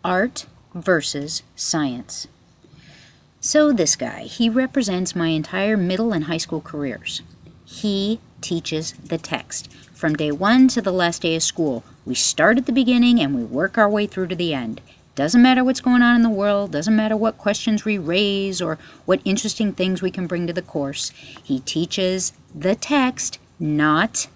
art versus science. So this guy, he represents my entire middle and high school careers. He teaches the text. From day one to the last day of school, we start at the beginning and we work our way through to the end. Doesn't matter what's going on in the world, doesn't matter what questions we raise or what interesting things we can bring to the course. He teaches the text, not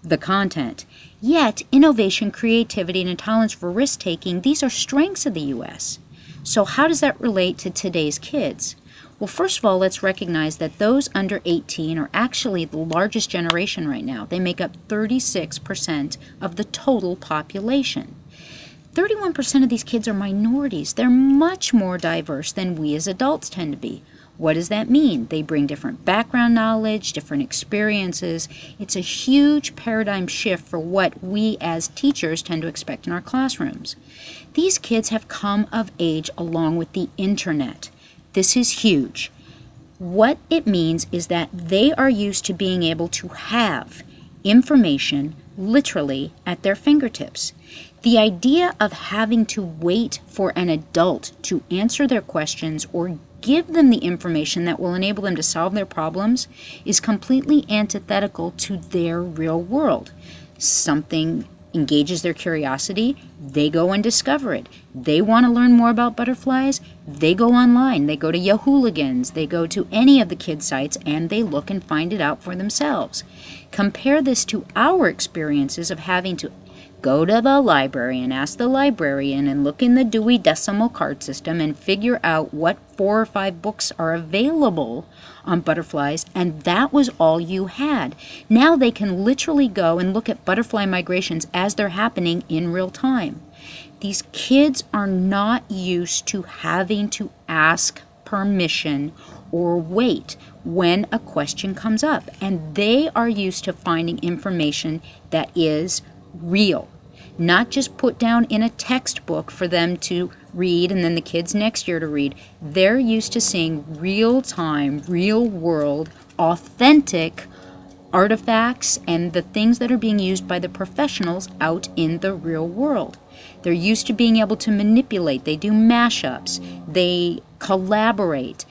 the content. Yet, innovation, creativity, and a tolerance for risk-taking, these are strengths of the U.S. So how does that relate to today's kids? Well, first of all, let's recognize that those under 18 are actually the largest generation right now. They make up 36% of the total population. 31% of these kids are minorities. They're much more diverse than we as adults tend to be. What does that mean? They bring different background knowledge, different experiences. It's a huge paradigm shift for what we as teachers tend to expect in our classrooms. These kids have come of age along with the internet. This is huge. What it means is that they are used to being able to have information literally at their fingertips. The idea of having to wait for an adult to answer their questions or give them the information that will enable them to solve their problems is completely antithetical to their real world. Something engages their curiosity, they go and discover it. They want to learn more about butterflies, they go online, they go to Yahooligans, they go to any of the kids' sites and they look and find it out for themselves. Compare this to our experiences of having to go to the library and ask the librarian and look in the Dewey Decimal Card System and figure out what 4 or 5 books are available on butterflies, and that was all you had. Now they can literally go and look at butterfly migrations as they're happening in real time. These kids are not used to having to ask permission or wait when a question comes up, and they are used to finding information that is real, not just put down in a textbook for them to read and then the kids next year to read. They're used to seeing real-time, real-world, authentic artifacts and the things that are being used by the professionals out in the real world. They're used to being able to manipulate. They do mashups. They collaborate.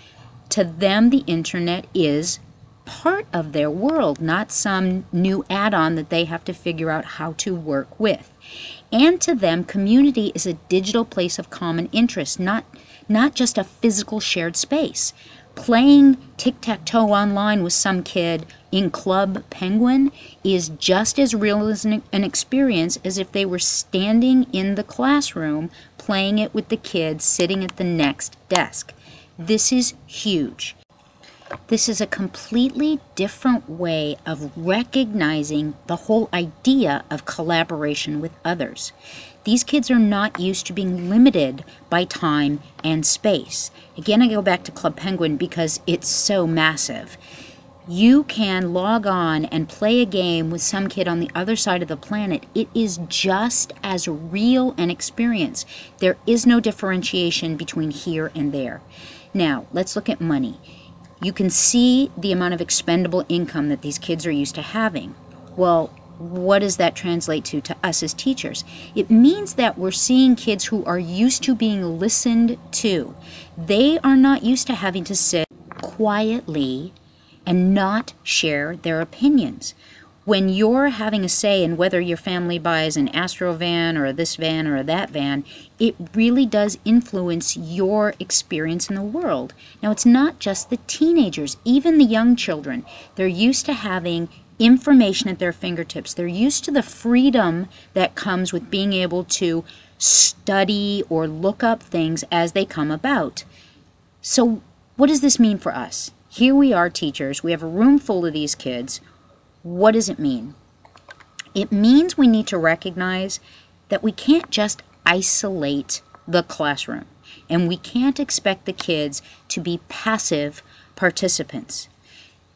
To them, the internet is part of their world, not some new add-on that they have to figure out how to work with. And to them, community is a digital place of common interest, not just a physical shared space. Playing tic-tac-toe online with some kid in Club Penguin is just as real as an experience as if they were standing in the classroom playing it with the kids sitting at the next desk. This is huge. This is a completely different way of recognizing the whole idea of collaboration with others. These kids are not used to being limited by time and space. Again, I go back to Club Penguin because it's so massive. You can log on and play a game with some kid on the other side of the planet. It is just as real an experience. There is no differentiation between here and there. Now, let's look at money. You can see the amount of expendable income that these kids are used to having. Well, what does that translate to us as teachers? It means that we're seeing kids who are used to being listened to. They are not used to having to sit quietly and not share their opinions. When you're having a say in whether your family buys an Astro van or this van or that van, it really does influence your experience in the world. Now, it's not just the teenagers, even the young children. They're used to having information at their fingertips. They're used to the freedom that comes with being able to study or look up things as they come about. So what does this mean for us? Here we are, teachers. We have a room full of these kids. What does it mean? It means we need to recognize that we can't just isolate the classroom, and we can't expect the kids to be passive participants.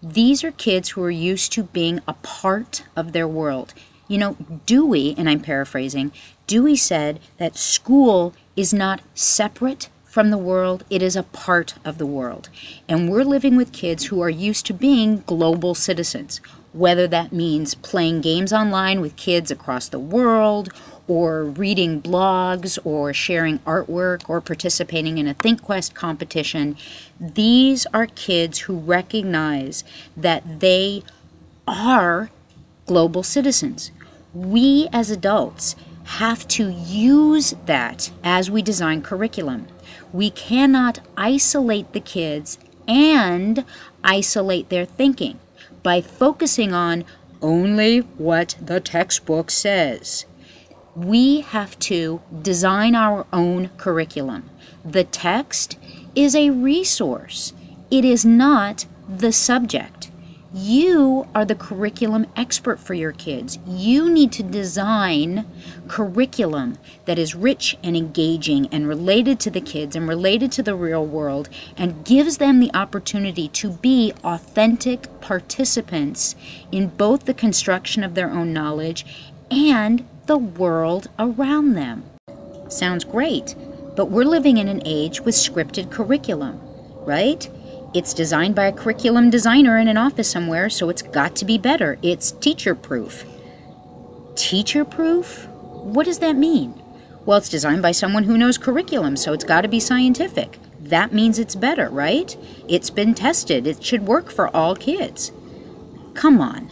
These are kids who are used to being a part of their world. You know, Dewey, and I'm paraphrasing, Dewey said that school is not separate from the world, it is a part of the world. And we're living with kids who are used to being global citizens, whether that means playing games online with kids across the world, or reading blogs or sharing artwork or participating in a ThinkQuest competition. These are kids who recognize that they are global citizens. We as adults have to use that as we design curriculum. We cannot isolate the kids and isolate their thinking by focusing on only what the textbook says. We have to design our own curriculum. The text is a resource. It is not the subject. You are the curriculum expert for your kids. You need to design curriculum that is rich and engaging and related to the kids and related to the real world and gives them the opportunity to be authentic participants in both the construction of their own knowledge and the world around them. Sounds great, but we're living in an age with scripted curriculum, right? It's designed by a curriculum designer in an office somewhere, so it's got to be better. It's teacher-proof. Teacher-proof? What does that mean? Well, it's designed by someone who knows curriculum, so it's got to be scientific. That means it's better, right? It's been tested. It should work for all kids. Come on.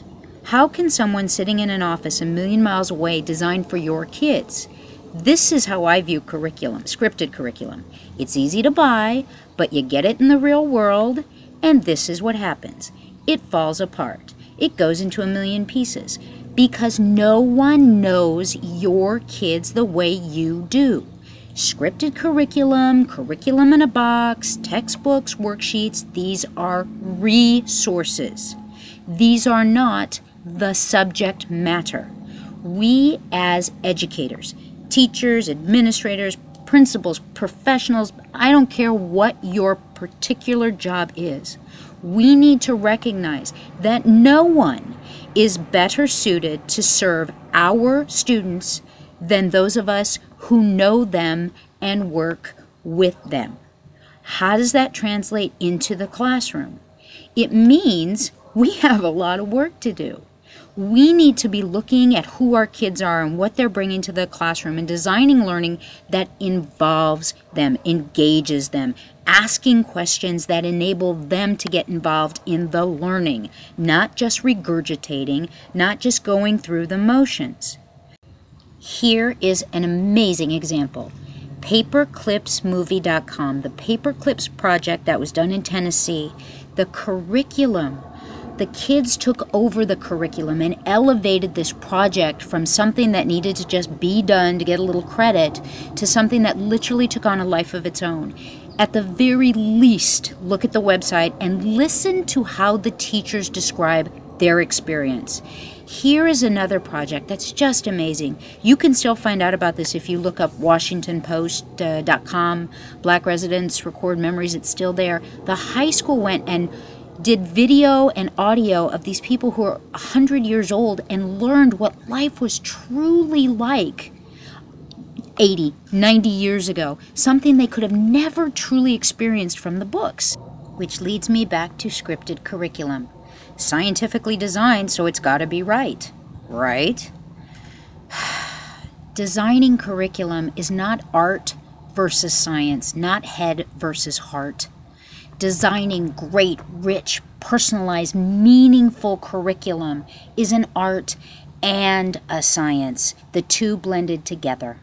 How can someone sitting in an office a million miles away design for your kids? This is how I view curriculum, scripted curriculum. It's easy to buy, but you get it in the real world, and this is what happens. It falls apart. It goes into a million pieces because no one knows your kids the way you do. Scripted curriculum, curriculum in a box, textbooks, worksheets, these are resources. These are not the subject matter. We as educators, teachers, administrators, principals, professionals, I don't care what your particular job is. We need to recognize that no one is better suited to serve our students than those of us who know them and work with them. How does that translate into the classroom? It means we have a lot of work to do. We need to be looking at who our kids are and what they're bringing to the classroom and designing learning that involves them, engages them, asking questions that enable them to get involved in the learning, not just regurgitating, not just going through the motions. Here is an amazing example. Paperclipsmovie.com, the Paperclips project that was done in Tennessee, the curriculum. The kids took over the curriculum and elevated this project from something that needed to just be done to get a little credit to something that literally took on a life of its own. At the very least, look at the website and listen to how the teachers describe their experience. Here is another project that's just amazing. You can still find out about this if you look up WashingtonPost.com, Black Residents Record Memories, it's still there. The high school went and did video and audio of these people who are 100 years old and learned what life was truly like 80, 90 years ago, something they could have never truly experienced from the books. Which leads me back to scripted curriculum. Scientifically designed, so it's got to be right. Right? Designing curriculum is not art versus science, not head versus heart. Designing great, rich, personalized, meaningful curriculum is an art and a science, the two blended together.